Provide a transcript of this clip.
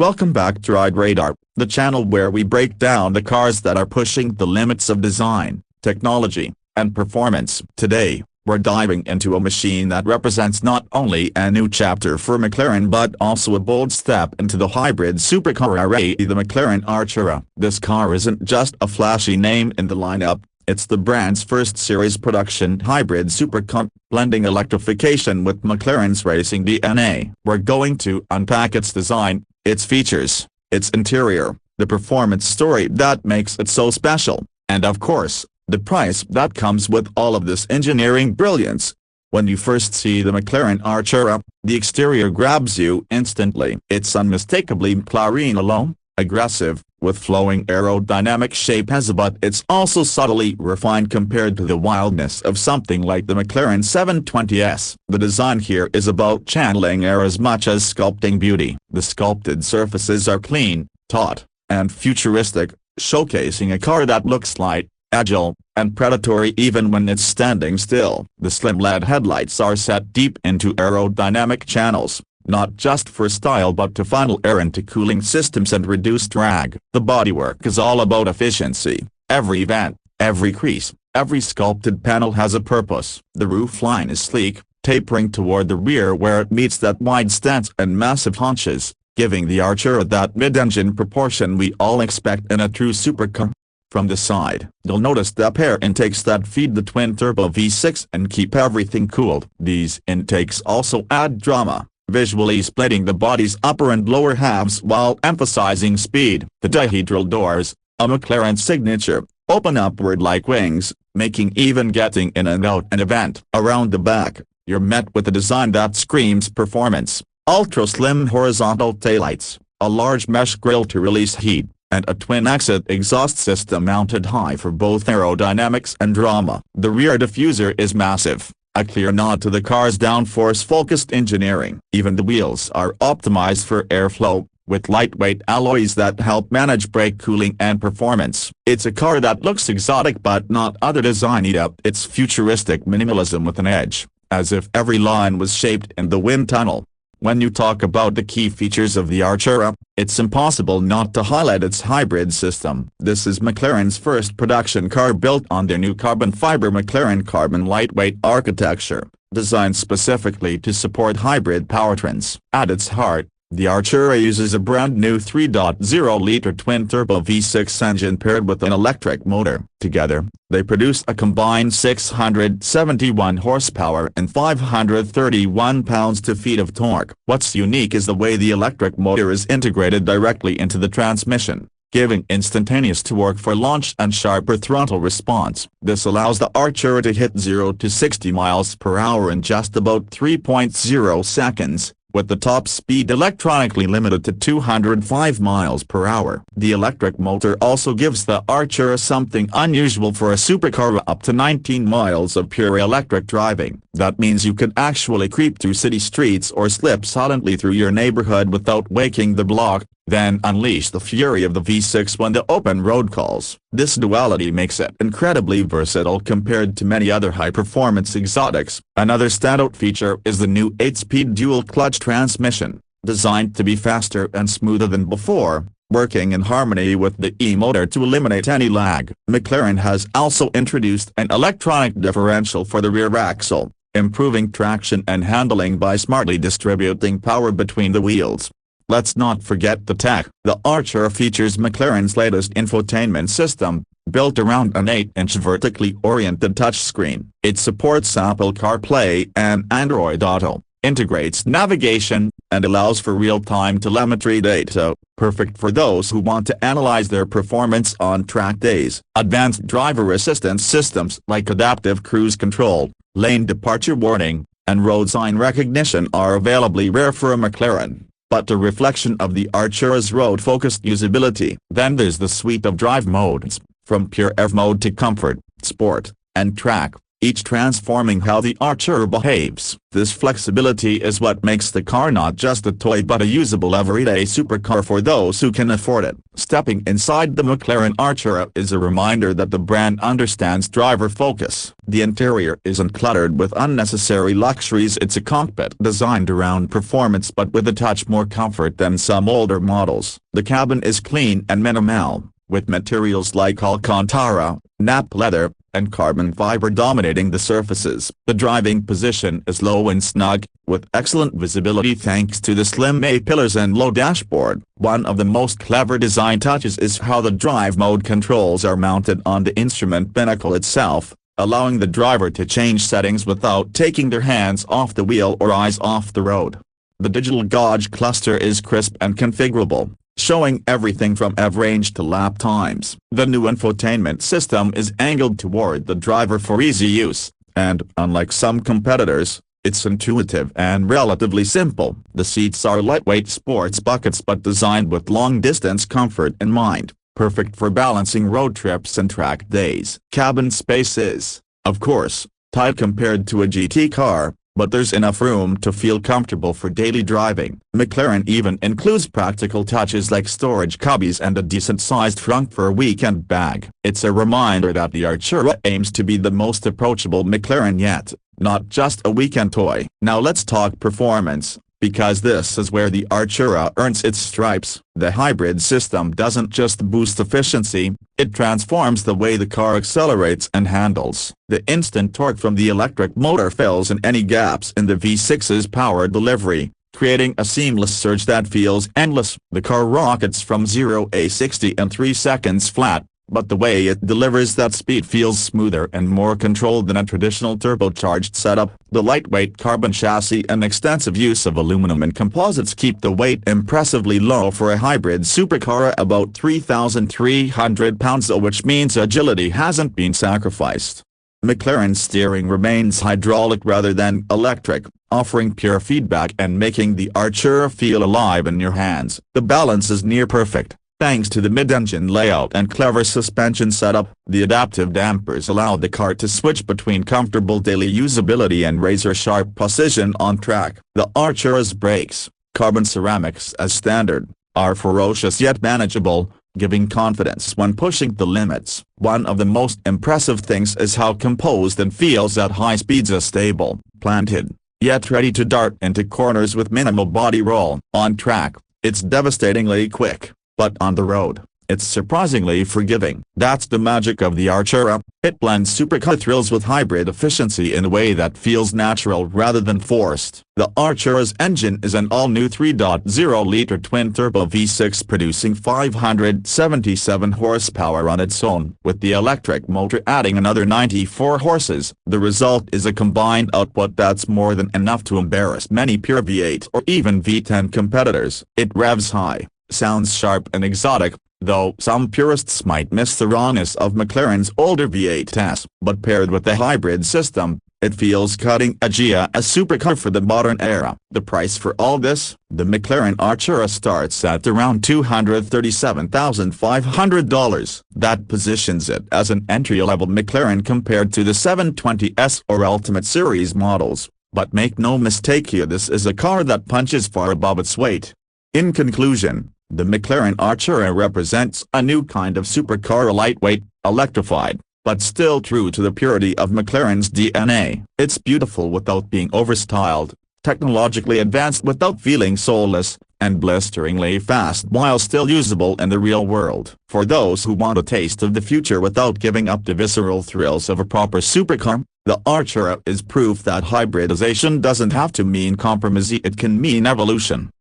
Welcome back to Ride Radar, the channel where we break down the cars that are pushing the limits of design, technology, and performance. Today, we're diving into a machine that represents not only a new chapter for McLaren but also a bold step into the hybrid supercar array, the McLaren Artura. This car isn't just a flashy name in the lineup, it's the brand's first series production hybrid supercar, blending electrification with McLaren's racing DNA. We're going to unpack its design, its features, its interior, the performance story that makes it so special, and of course, the price that comes with all of this engineering brilliance. When you first see the McLaren Artura, the exterior grabs you instantly. It's unmistakably McLaren alone, aggressive, with flowing aerodynamic shape but it's also subtly refined compared to the wildness of something like the McLaren 720S. The design here is about channeling air as much as sculpting beauty. The sculpted surfaces are clean, taut, and futuristic, showcasing a car that looks light, agile, and predatory even when it's standing still. The slim LED headlights are set deep into aerodynamic channels, not just for style but to funnel air into cooling systems and reduce drag. The bodywork is all about efficiency. Every vent, every crease, every sculpted panel has a purpose. The roofline is sleek, tapering toward the rear where it meets that wide stance and massive haunches, giving the Artura that mid-engine proportion we all expect in a true supercar. From the side, you'll notice the air intakes that feed the twin-turbo V6 and keep everything cooled. These intakes also add drama, visually splitting the body's upper and lower halves while emphasizing speed. The dihedral doors, a McLaren signature, open upward like wings, making even getting in and out an event. Around the back, you're met with a design that screams performance. Ultra-slim horizontal taillights, a large mesh grille to release heat, and a twin-exit exhaust system mounted high for both aerodynamics and drama. The rear diffuser is massive, a clear nod to the car's downforce-focused engineering. Even the wheels are optimized for airflow, with lightweight alloys that help manage brake cooling and performance. It's a car that looks exotic but not other design up. It's futuristic minimalism with an edge, as if every line was shaped in the wind tunnel. When you talk about the key features of the Artura, it's impossible not to highlight its hybrid system. This is McLaren's first production car built on their new carbon fiber McLaren Carbon lightweight architecture, designed specifically to support hybrid powertrains. At its heart, the Artura uses a brand new 3.0-liter twin-turbo V6 engine paired with an electric motor. Together, they produce a combined 671 horsepower and 531 pounds-feet of torque. What's unique is the way the electric motor is integrated directly into the transmission, giving instantaneous torque for launch and sharper throttle response. This allows the Artura to hit 0 to 60 miles per hour in just about 3.0 seconds. With the top speed electronically limited to 205 miles per hour. The electric motor also gives the Artura something unusual for a supercar: up to 19 miles of pure electric driving. That means you can actually creep through city streets or slip silently through your neighborhood without waking the block, then unleash the fury of the V6 when the open road calls. This duality makes it incredibly versatile compared to many other high-performance exotics. Another standout feature is the new 8-speed dual-clutch transmission, designed to be faster and smoother than before, working in harmony with the e-motor to eliminate any lag. McLaren has also introduced an electronic differential for the rear axle, improving traction and handling by smartly distributing power between the wheels. Let's not forget the tech. The Artura features McLaren's latest infotainment system, built around an 8-inch vertically oriented touchscreen. It supports Apple CarPlay and Android Auto, integrates navigation, and allows for real-time telemetry data, perfect for those who want to analyze their performance on track days. Advanced driver assistance systems like adaptive cruise control, lane departure warning, and road sign recognition are availably rare for a McLaren, but a reflection of the Artura's road-focused usability. Then there's the suite of drive modes, from pure F mode to comfort, sport, and track, each transforming how the Artura behaves. This flexibility is what makes the car not just a toy but a usable everyday supercar for those who can afford it. Stepping inside the McLaren Artura is a reminder that the brand understands driver focus. The interior isn't cluttered with unnecessary luxuries. It's a cockpit designed around performance but with a touch more comfort than some older models. The cabin is clean and minimal, with materials like Alcantara, nap leather, and carbon fiber dominating the surfaces. The driving position is low and snug, with excellent visibility thanks to the slim A-pillars and low dashboard. One of the most clever design touches is how the drive mode controls are mounted on the instrument binnacle itself, allowing the driver to change settings without taking their hands off the wheel or eyes off the road. The digital gauge cluster is crisp and configurable, showing everything from EV range to lap times. The new infotainment system is angled toward the driver for easy use, and, unlike some competitors, it's intuitive and relatively simple. The seats are lightweight sports buckets but designed with long-distance comfort in mind, perfect for balancing road trips and track days. Cabin space is, of course, tight compared to a GT car, but there's enough room to feel comfortable for daily driving. McLaren even includes practical touches like storage cubbies and a decent-sized trunk for a weekend bag. It's a reminder that the Artura aims to be the most approachable McLaren yet, not just a weekend toy. Now let's talk performance, because this is where the Artura earns its stripes. The hybrid system doesn't just boost efficiency, it transforms the way the car accelerates and handles. The instant torque from the electric motor fills in any gaps in the V6's power delivery, creating a seamless surge that feels endless. The car rockets from 0-60 in 3 seconds flat, but the way it delivers that speed feels smoother and more controlled than a traditional turbocharged setup. The lightweight carbon chassis and extensive use of aluminum and composites keep the weight impressively low for a hybrid supercar, about 3,300 pounds, which means agility hasn't been sacrificed. McLaren's steering remains hydraulic rather than electric, offering pure feedback and making the Artura feel alive in your hands. The balance is near perfect, thanks to the mid-engine layout and clever suspension setup. The adaptive dampers allow the car to switch between comfortable daily usability and razor-sharp precision on track. The Artura's brakes, carbon ceramics as standard, are ferocious yet manageable, giving confidence when pushing the limits. One of the most impressive things is how composed it feels at high speeds. A stable, planted, yet ready to dart into corners with minimal body roll. On track, it's devastatingly quick, but on the road, it's surprisingly forgiving. That's the magic of the Artura. It blends supercar thrills with hybrid efficiency in a way that feels natural rather than forced. The Artura's engine is an all-new 3.0-liter twin-turbo V6 producing 577 horsepower on its own, with the electric motor adding another 94 horses. The result is a combined output that's more than enough to embarrass many pure V8 or even V10 competitors. It revs high, sounds sharp and exotic, though some purists might miss the rawness of McLaren's older V8s. But paired with the hybrid system, it feels cutting-edge, a supercar for the modern era. The price for all this? The McLaren Artura starts at around $237,500. That positions it as an entry-level McLaren compared to the 720S or Ultimate Series models. But make no mistake here, this is a car that punches far above its weight. In conclusion, the McLaren Artura represents a new kind of supercar, lightweight, electrified, but still true to the purity of McLaren's DNA. It's beautiful without being overstyled, technologically advanced without feeling soulless, and blisteringly fast while still usable in the real world. For those who want a taste of the future without giving up the visceral thrills of a proper supercar, the Artura is proof that hybridization doesn't have to mean compromise, it can mean evolution.